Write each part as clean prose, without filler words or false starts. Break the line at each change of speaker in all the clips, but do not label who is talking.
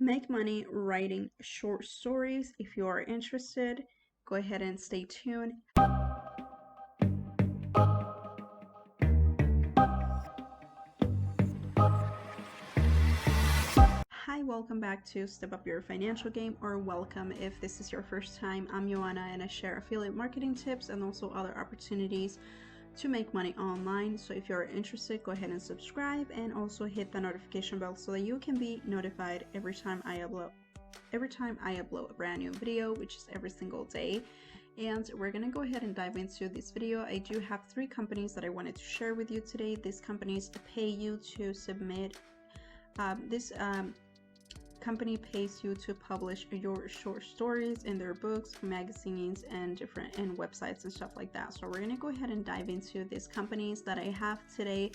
make money writing short stories. If you are interested, go ahead and stay tuned. Hi, welcome back to Step Up Your Financial Game, or welcome if this is your first time. I'm Joanna and I share affiliate marketing tips and also other opportunities to make money online. So if you're interested, go ahead and subscribe and also hit the notification bell so that you can be notified every time I upload a brand new video, which is every single day. And we're gonna go ahead and dive into this video. I do have 3 companies that I wanted to share with you today. These companies pay you to submit this company pays you to publish your short stories in their books, magazines, and websites and stuff like that. So we're gonna go ahead and dive into these companies that I have today.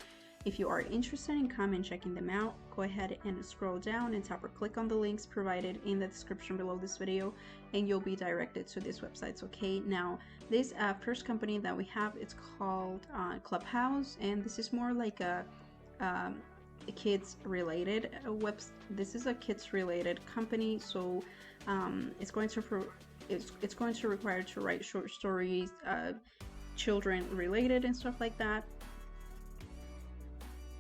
If you are interested in coming and checking them out, go ahead and scroll down and tap or click on the links provided in the description below this video, and you'll be directed to these websites. Okay, now this first company that we have, it's called Clubhouse, and this is more like a kids related this is a kids related company, so it's going to require to write short stories, children related and stuff like that.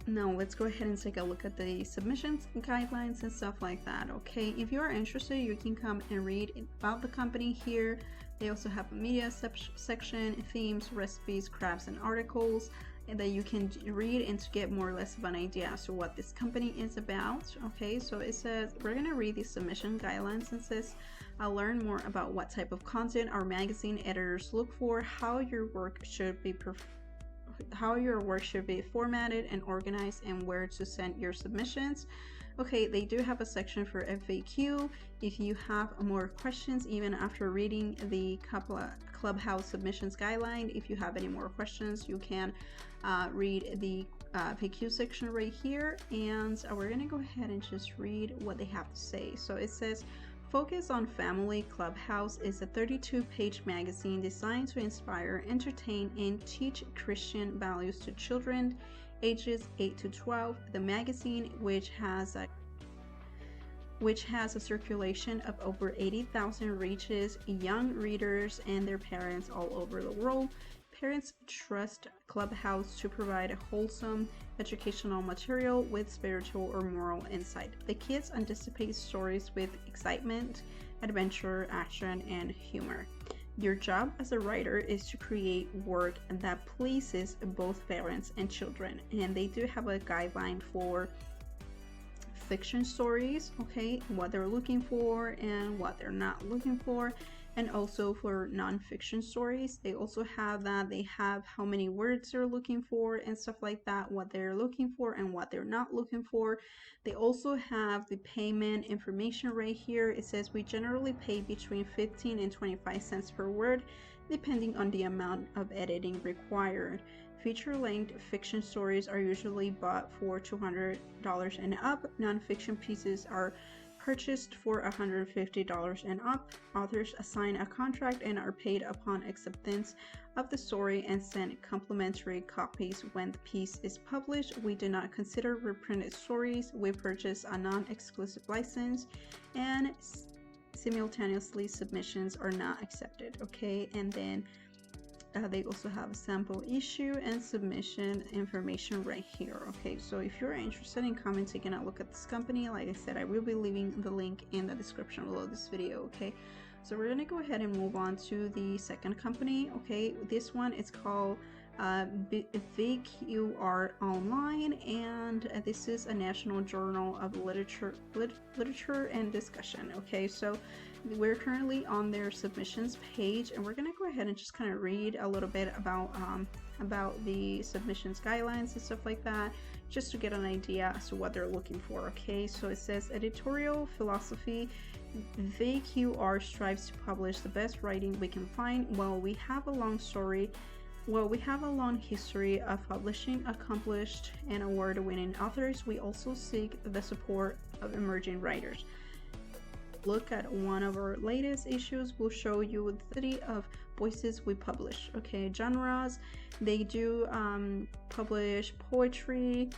Now let's go ahead and take a look at the submissions guidelines and stuff like that. Okay, if you are interested, you can come and read about the company here. They also have a media section, themes, recipes, crafts, and articles that you can read and to get more or less of an idea as to what this company is about. Okay, so it says we're gonna read the submission guidelines, and says I'll learn more about what type of content our magazine editors look for, how your work should be formatted and organized, and where to send your submissions. Okay, they do have a section for FAQ. If you have more questions, even after reading the Clubhouse submissions guideline, if you have any more questions, you can read the FAQ section right here. And we're gonna go ahead and just read what they have to say. So it says, Focus on Family. Clubhouse is a 32-page magazine designed to inspire, entertain, and teach Christian values to children ages 8 to 12. The magazine, which has a circulation of over 80,000, reaches young readers and their parents all over the world. Parents trust Clubhouse to provide wholesome educational material with spiritual or moral insight. The kids anticipate stories with excitement, adventure, action, and humor. Your job as a writer is to create work that pleases both parents and children. And they do have a guideline for fiction stories, okay, what they're looking for and what they're not looking for. And also for non-fiction stories, they also have that. They have how many words they're looking for and stuff like that, what they're looking for and what they're not looking for. They also have the payment information right here. It says we generally pay between 15 and 25 cents per word, depending on the amount of editing required. Feature-length fiction stories are usually bought for $200 and up. Non-fiction pieces are purchased for $150 and up. Authors assign a contract and are paid upon acceptance of the story and send complimentary copies when the piece is published. We do not consider reprinted stories. We purchase a non-exclusive license, and simultaneously submissions are not accepted. Okay, and then they also have a sample issue and submission information right here. Okay, so if you're interested in coming taking a look at this company, like I said, I will be leaving the link in the description below this video. Okay, so we're gonna go ahead and move on to the second company. Okay, this one is called VAQR Online, and this is a National Journal of Literature and Discussion. Okay, so we're currently on their submissions page, and we're going to go ahead and just kind of read a little bit about the submissions guidelines and stuff like that, just to get an idea as to what they're looking for. Okay, so it says editorial philosophy. VAQR strives to publish the best writing we can find. While we have a long history of publishing accomplished and award-winning authors, we also seek the support of emerging writers. Look at one of our latest issues. We'll show you the city of voices we publish. Okay, genres. They do publish poetry,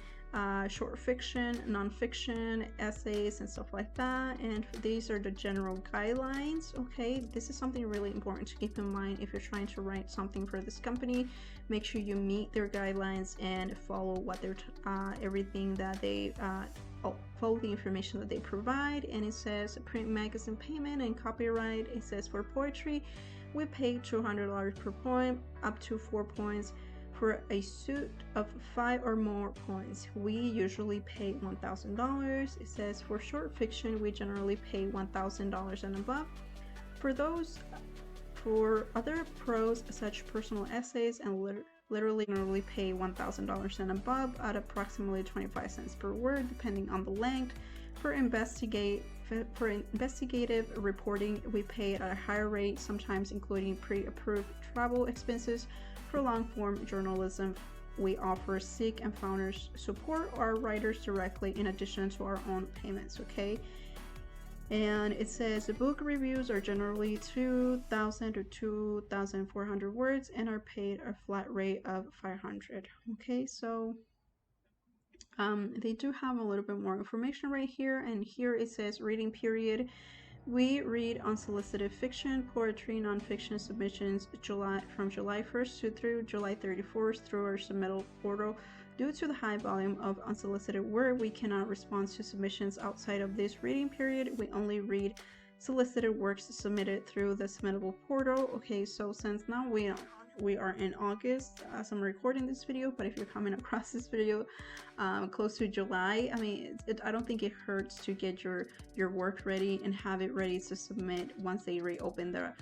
short fiction, nonfiction, essays, and stuff like that. And these are the general guidelines. Okay, this is something really important to keep in mind if you're trying to write something for this company. Make sure you meet their guidelines and follow what they're everything that they follow the information that they provide. And it says print magazine payment and copyright. It says for poetry, we pay $200 per poem, up to 4 points. For a suit of 5 or more points, we usually pay $1,000. It says for short fiction, we generally pay $1,000 and above. For other prose, such personal essays and literally pay $1,000 and above at approximately 25 cents per word, depending on the length. For investigative reporting, we pay at a higher rate, sometimes including pre-approved travel expenses. For long-form journalism, we offer Seek and Founders support our writers directly in addition to our own payments, okay? And it says the book reviews are generally 2,000 to 2,400 words and are paid a flat rate of 500. Okay, so they do have a little bit more information right here, and here it says reading period. We read unsolicited fiction, poetry, nonfiction submissions from July 1st through July 31st through our submittal portal. Due to the high volume of unsolicited work, we cannot respond to submissions outside of this reading period. We only read solicited works submitted through the submittable portal. Okay, so since now we are in August as I'm recording this video, but if you're coming across this video close to July, I mean, I don't think it hurts to get your work ready and have it ready to submit once they reopen the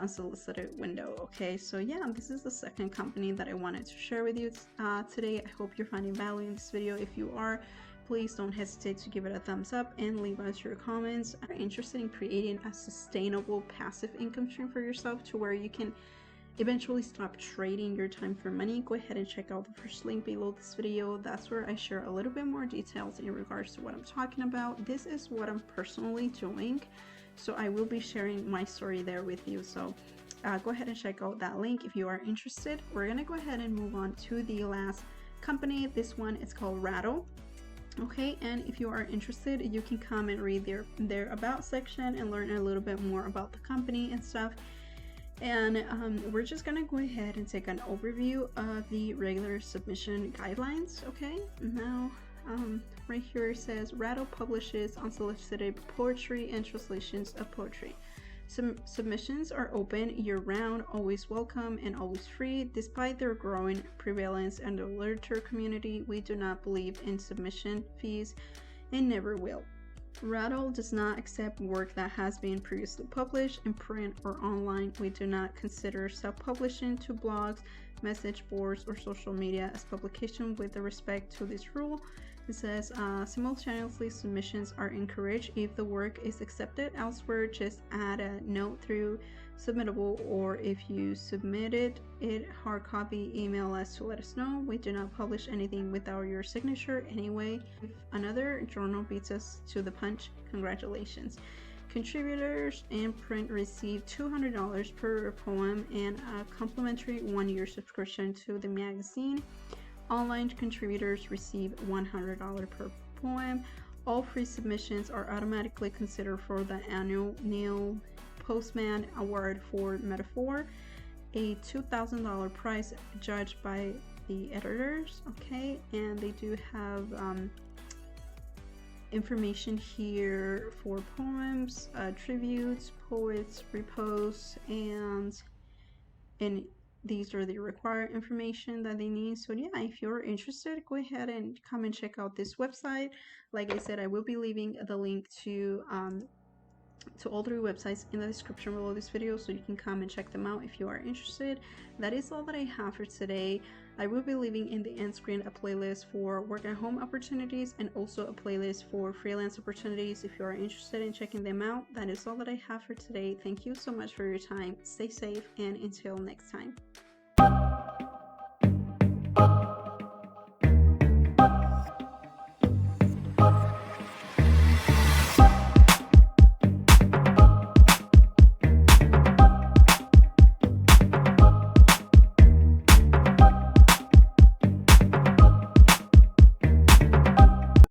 unsolicited window. Okay, so yeah, this is the second company that I wanted to share with you today. I hope you're finding value in this video. If you are, please don't hesitate to give it a thumbs up and leave us your comments. If you're interested in creating a sustainable passive income stream for yourself to where you can eventually stop trading your time for money, go ahead and check out the first link below this video. That's where I share a little bit more details in regards to what I'm talking about. This is what I'm personally doing, so I will be sharing my story there with you. So go ahead and check out that link if you are interested. We're gonna go ahead and move on to the last company. This one is called Rattle. Okay, and if you are interested, you can come and read their about section and learn a little bit more about the company and stuff. And we're just gonna go ahead and take an overview of the regular submission guidelines. Okay, now right here it says Rattle publishes unsolicited poetry and translations of poetry. Submissions are open year-round, always welcome and always free. Despite their growing prevalence in the literature community, we do not believe in submission fees and never will. Rattle does not accept work that has been previously published in print or online. We do not consider self-publishing to blogs, message boards, or social media as publication with respect to this rule. It says simultaneously submissions are encouraged. If the work is accepted elsewhere, just add a note through submittable, or if you submitted it hard copy, email us to let us know. We do not publish anything without your signature anyway. If another journal beats us to the punch, congratulations. Contributors in print receive $200 per poem and a complimentary 1-year subscription to the magazine. Online contributors receive $100 per poem. All free submissions are automatically considered for the annual Neil Postman Award for Metaphor, a $2,000 prize judged by the editors. Okay, and they do have information here for poems, tributes, poets, reposts, and these are the required information that they need. So yeah, if you're interested, go ahead and come and check out this website. Like I said, I will be leaving the link to all 3 websites in the description below this video, so you can come and check them out if you are interested. That is all that I have for today. I will be leaving in the end screen a playlist for work at home opportunities and also a playlist for freelance opportunities if you are interested in checking them out. That is all that I have for today. Thank you so much for your time. Stay safe, and until next time.